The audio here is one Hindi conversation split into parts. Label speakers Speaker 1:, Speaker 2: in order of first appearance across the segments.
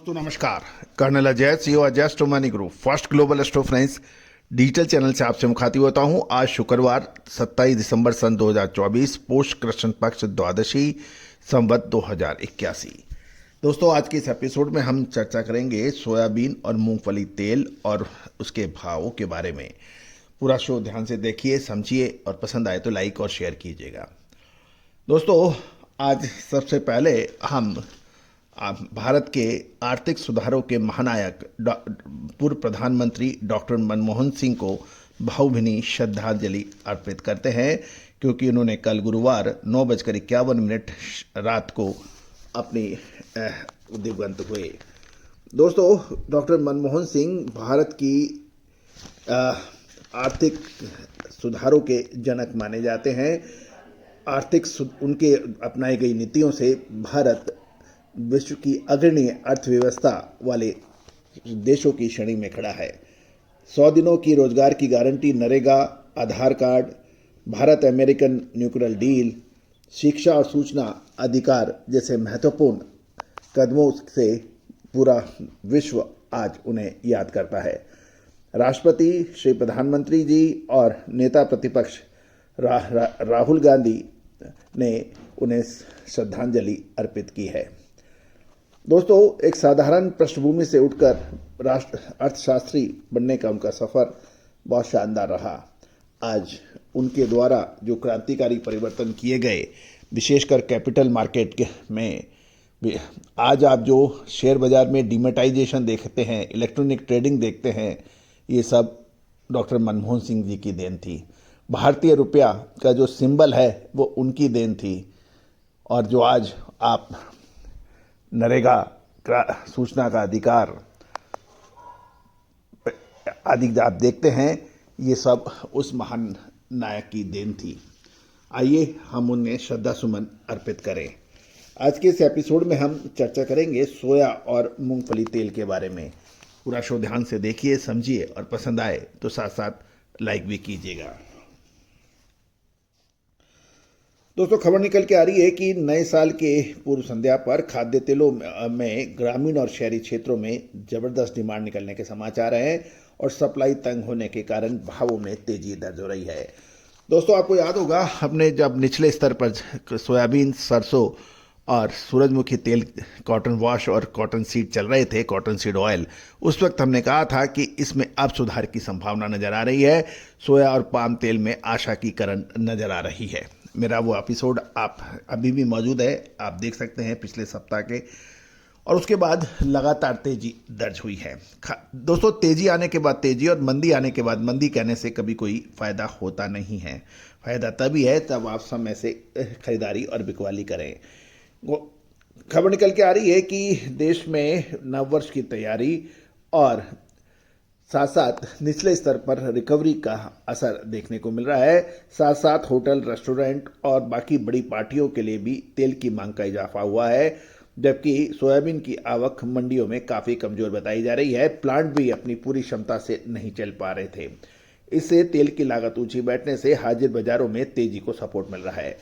Speaker 1: तो नमस्कार। Colonel Ajay, CEO Ajay astro money group first global astro friends digital channel से आपसे मुखातिब होता हूं। आज शुक्रवार 27 दिसंबर सन 2024, पोष कृष्ण पक्ष द्वादशी, संवत 2081। दोस्तों, आज के इस एपिसोड में हम चर्चा करेंगे सोयाबीन और मूंगफली तेल और उसके भावों के बारे में। पूरा शो ध्यान से देखिए, समझिए और पसंद आए तो लाइक और शेयर कीजिएगा। दोस्तों, आज सबसे पहले हम भारत के आर्थिक सुधारों के महानायक पूर्व प्रधानमंत्री डॉक्टर मनमोहन सिंह को भावभीनी श्रद्धांजलि अर्पित करते हैं, क्योंकि उन्होंने कल गुरुवार 9:51 रात को अपनी दिवंगत हुए। दोस्तों, डॉक्टर मनमोहन सिंह भारत की आर्थिक सुधारों के जनक माने जाते हैं। उनके अपनाई गई नीतियों से भारत विश्व की अग्रणी अर्थव्यवस्था वाले देशों की श्रेणी में खड़ा है। 100 दिनों की रोजगार की गारंटी, NREGA, Aadhaar card, Bharat American nuclear deal, शिक्षा और सूचना अधिकार जैसे महत्वपूर्ण कदमों से पूरा विश्व आज उन्हें याद करता है। राष्ट्रपति, श्री प्रधानमंत्री जी और नेता प्रतिपक्ष राहुल गांधी ने उन्हें श्रद्धांजलि अर्पित की है। दोस्तों, एक साधारण पृष्ठभूमि से उठकर अर्थशास्त्री बनने का उनका सफ़र बहुत शानदार रहा। आज उनके द्वारा जो क्रांतिकारी परिवर्तन किए गए, विशेषकर कैपिटल मार्केट में, आज आप जो शेयर बाजार में डिमेटाइजेशन देखते हैं, इलेक्ट्रॉनिक ट्रेडिंग देखते हैं, ये सब डॉक्टर मनमोहन सिंह जी की देन थी। भारतीय रुपया का जो सिंबल है वो उनकी देन थी। और जो आज आप नरेगा, सूचना का अधिकार आदि आप देखते हैं, ये सब उस महान नायक की देन थी। आइए हम उन्हें श्रद्धा सुमन अर्पित करें। आज के इस एपिसोड में हम चर्चा करेंगे सोया और मूंगफली तेल के बारे में। पूरा शो ध्यान से देखिए, समझिए और पसंद आए तो साथ साथ लाइक भी कीजिएगा। दोस्तों, खबर निकल के आ रही है कि नए साल के पूर्व संध्या पर खाद्य तेलों में ग्रामीण और शहरी क्षेत्रों में जबरदस्त डिमांड निकलने के समाचार हैं और सप्लाई तंग होने के कारण भावों में तेजी दर्ज हो रही है। दोस्तों, आपको याद होगा, हमने जब निचले स्तर पर सोयाबीन, सरसों और सूरजमुखी तेल, कॉटन वॉश और कॉटन सीड चल रहे थे, कॉटन सीड ऑयल, उस वक्त हमने कहा था कि इसमें अब सुधार की संभावना नजर आ रही है। सोया और पाम तेल में आशा की किरण नजर आ रही है। मेरा वो एपिसोड आप अभी भी मौजूद है, आप देख सकते हैं, पिछले सप्ताह के। और उसके बाद लगातार तेजी दर्ज हुई है। दोस्तों, तेजी आने के बाद तेजी और मंदी आने के बाद मंदी कहने से कभी कोई फायदा होता नहीं है। फायदा तभी है जब आप समय से खरीदारी और बिकवाली करें। खबर निकल के आ रही है कि देश में नववर्ष की तैयारी और साथ साथ निचले स्तर पर रिकवरी का असर देखने को मिल रहा है। साथ साथ होटल, रेस्टोरेंट और बाकी बड़ी पार्टियों के लिए भी तेल की मांग का इजाफा हुआ है, जबकि सोयाबीन की आवक मंडियों में काफ़ी कमज़ोर बताई जा रही है। प्लांट भी अपनी पूरी क्षमता से नहीं चल पा रहे थे। इससे तेल की लागत ऊंची बैठने से हाजिर बाजारों में तेजी को सपोर्ट मिल रहा है।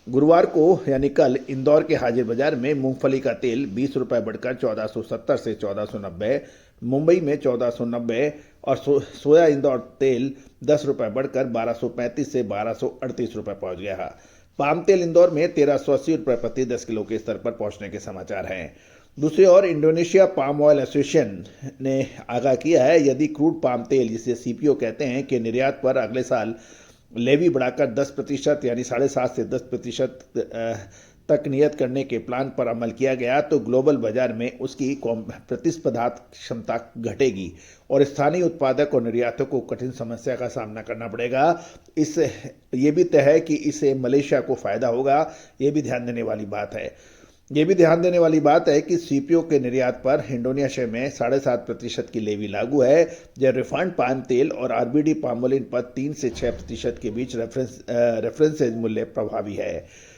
Speaker 1: गुरुवार को यानी कल इंदौर के हाजिर बाजार में मूंगफली का तेल 20 रुपये बढ़कर 1470 से 1490, मुंबई में 1490 और सोया इंदौर तेल 10 रुपये बढ़कर 1235 से 1238 रुपये पहुंच गया है। पाम तेल इंदौर में 1380 रुपये प्रति 10 किलो के स्तर पर पहुंचने के समाचार हैं। दूसरी ओर इंडोनेशिया पाम ऑयल एसोसिएशन ने आगाह किया है, यदि क्रूड पाम तेल, जिसे सीपीओ कहते हैं, के निर्यात पर अगले साल लेवी बढ़ाकर 10% यानी 7.5 से 10% तक नियत करने के प्लान पर अमल किया गया तो ग्लोबल बाजार में उसकी प्रतिस्पर्धा क्षमता घटेगी और स्थानीय उत्पादक और निर्यातकों को कठिन समस्या का सामना करना पड़ेगा। इससे ये भी तय है कि इससे मलेशिया को फायदा होगा। ये भी ध्यान देने वाली बात है। ये भी ध्यान देने वाली बात है कि सीपीओ के निर्यात पर इंडोनेशिया में 7.5% की लेवी लागू है, जब रिफाइंड पाम तेल और आरबीडी पामोलिन पर 3 से 6% के बीच रेफरेंसेज मूल्य प्रभावी है।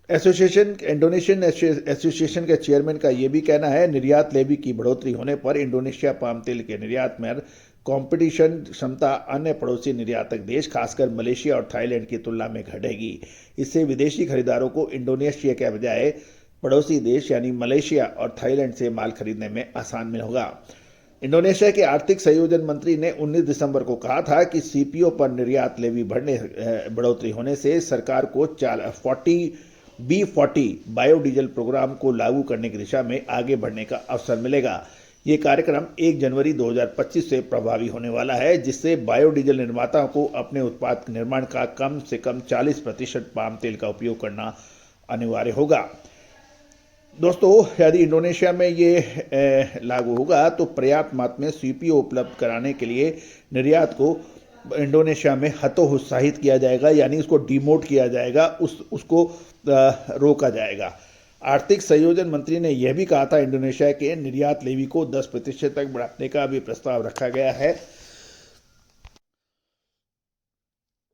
Speaker 1: इंडोनेशियन एसोसिएशन के चेयरमैन का यह भी कहना है, निर्यात लेवी की बढ़ोतरी होने पर इंडोनेशिया पाम तेल के निर्यात में कंपटीशन क्षमता अन्य पड़ोसी निर्यातक देश, खासकर मलेशिया और थाईलैंड की तुलना में घटेगी। इससे विदेशी खरीदारों को इंडोनेशिया के बजाय पड़ोसी देश यानी मलेशिया और थाईलैंड से माल खरीदने में आसान में होगा। इंडोनेशिया के आर्थिक संयोजन मंत्री ने 19 दिसंबर को कहा था कि सीपीओ पर निर्यात लेवी बढ़ोतरी होने से सरकार को 40 बायोडीजल प्रोग्राम को लागू करने की दिशा में आगे बढ़ने का अवसर मिलेगा। ये कार्यक्रम 1 जनवरी 2025 से प्रभावी होने वाला है, जिससे बायोडीजल निर्माताओं को अपने उत्पाद निर्माण का कम से कम 40% पाम तेल का उपयोग करना अनिवार्य होगा। दोस्तों, यदि इंडोनेशिया में ये लागू होगा तो पर्याप्त मात्रा में सीपीओ उपलब्ध कराने के लिए निर्यात को इंडोनेशिया में हतोत्साहित किया जाएगा, यानी उसको डिमोट किया जाएगा, उसको रोका जाएगा। आर्थिक संयोजन मंत्री ने यह भी कहा था इंडोनेशिया के निर्यात लेवी को 10% तक बढ़ाने का भी प्रस्ताव रखा गया है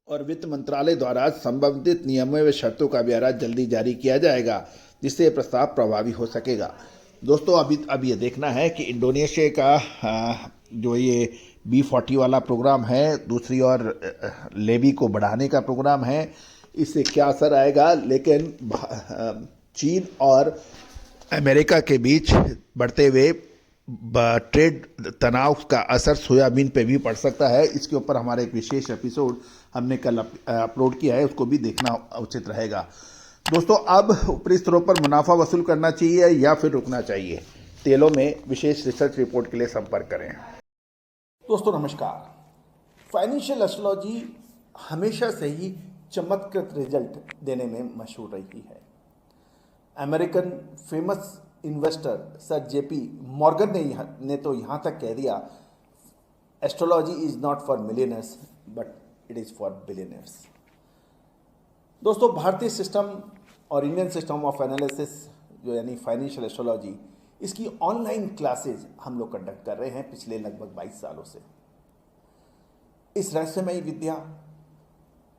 Speaker 1: और वित्त मंत्रालय द्वारा संबंधित नियमों व शर्तों का ब्यौरा जल्दी जारी किया जाएगा, जिससे यह प्रस्ताव प्रभावी हो सकेगा। दोस्तों, अब ये देखना है कि इंडोनेशिया का जो ये B40 वाला प्रोग्राम है, दूसरी ओर लेवी को बढ़ाने का प्रोग्राम है, इससे क्या असर आएगा। लेकिन चीन और अमेरिका के बीच बढ़ते हुए ट्रेड तनाव का असर सोयाबीन पे भी पड़ सकता है। इसके ऊपर हमारा एक विशेष एपिसोड हमने कल अपलोड किया है, उसको भी देखना उचित रहेगा। दोस्तों, अब ऊपरी स्तरों पर मुनाफा वसूल करना चाहिए या फिर रुकना चाहिए? तेलों में विशेष रिसर्च रिपोर्ट के लिए संपर्क करें।
Speaker 2: दोस्तों नमस्कार। फाइनेंशियल एस्ट्रोलॉजी हमेशा से ही चमत्कृत रिजल्ट देने में मशहूर रही है। American famous investor sir JP Morgan ने तो यहाँ तक कह दिया, astrology is not for millionaires but it is for billionaires. दोस्तों, भारतीय सिस्टम और इंडियन सिस्टम ऑफ एनालिसिस जो यानी फाइनेंशियल एस्ट्रोलॉजी, इसकी ऑनलाइन क्लासेज हम लोग कंडक्ट कर रहे हैं पिछले लगभग 22 सालों से। इस रहस्यमयी विद्या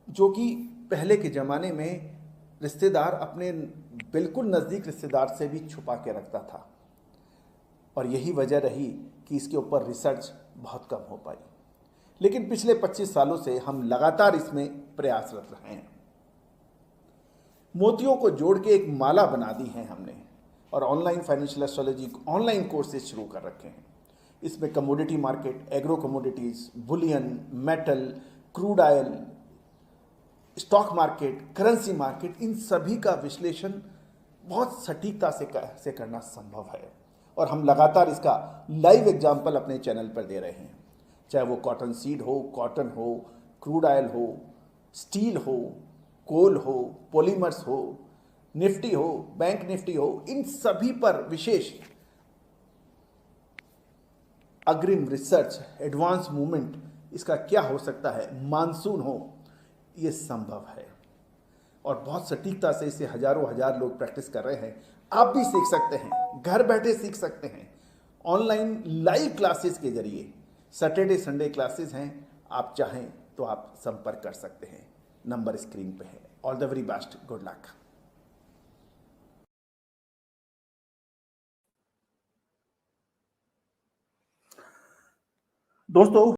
Speaker 2: जो कि पहले के ज़माने में रिश्तेदार अपने बिल्कुल नज़दीक रिश्तेदार से भी छुपा के रखता था, और यही वजह रही कि इसके ऊपर रिसर्च बहुत कम हो पाई। लेकिन पिछले 25 सालों से हम लगातार इसमें प्रयासरत रहे हैं। मोतियों को जोड़ के एक माला बना दी है हमने, और online financial astrology online courses शुरू कर रखे हैं। इसमें commodity market, agro commodities, bullion, metal, crude oil, stock market, currency market, इन सभी का विश्लेषण बहुत सटीकता से करना संभव है, और हम लगातार इसका लाइव एग्जाम्पल अपने चैनल पर दे रहे हैं। चाहे वो कॉटन सीड हो, कॉटन हो, क्रूड ऑयल हो, स्टील हो, कोल हो, पॉलीमर्स हो, निफ्टी हो, बैंक निफ्टी हो, इन सभी पर विशेष अग्रिम रिसर्च, एडवांस मूवमेंट, इसका क्या हो सकता है, मानसून हो, ये संभव है। और बहुत सटीकता से इसे हजारों हजार लोग प्रैक्टिस कर रहे हैं। आप भी सीख सकते हैं, घर बैठे सीख सकते हैं, ऑनलाइन लाइव क्लासेस के जरिए। सैटरडे संडे क्लासेस हैं, आप चाहें तो आप संपर्क कर सकते हैं। नंबर स्क्रीन पे है। All the very best, good luck. दोस्तों,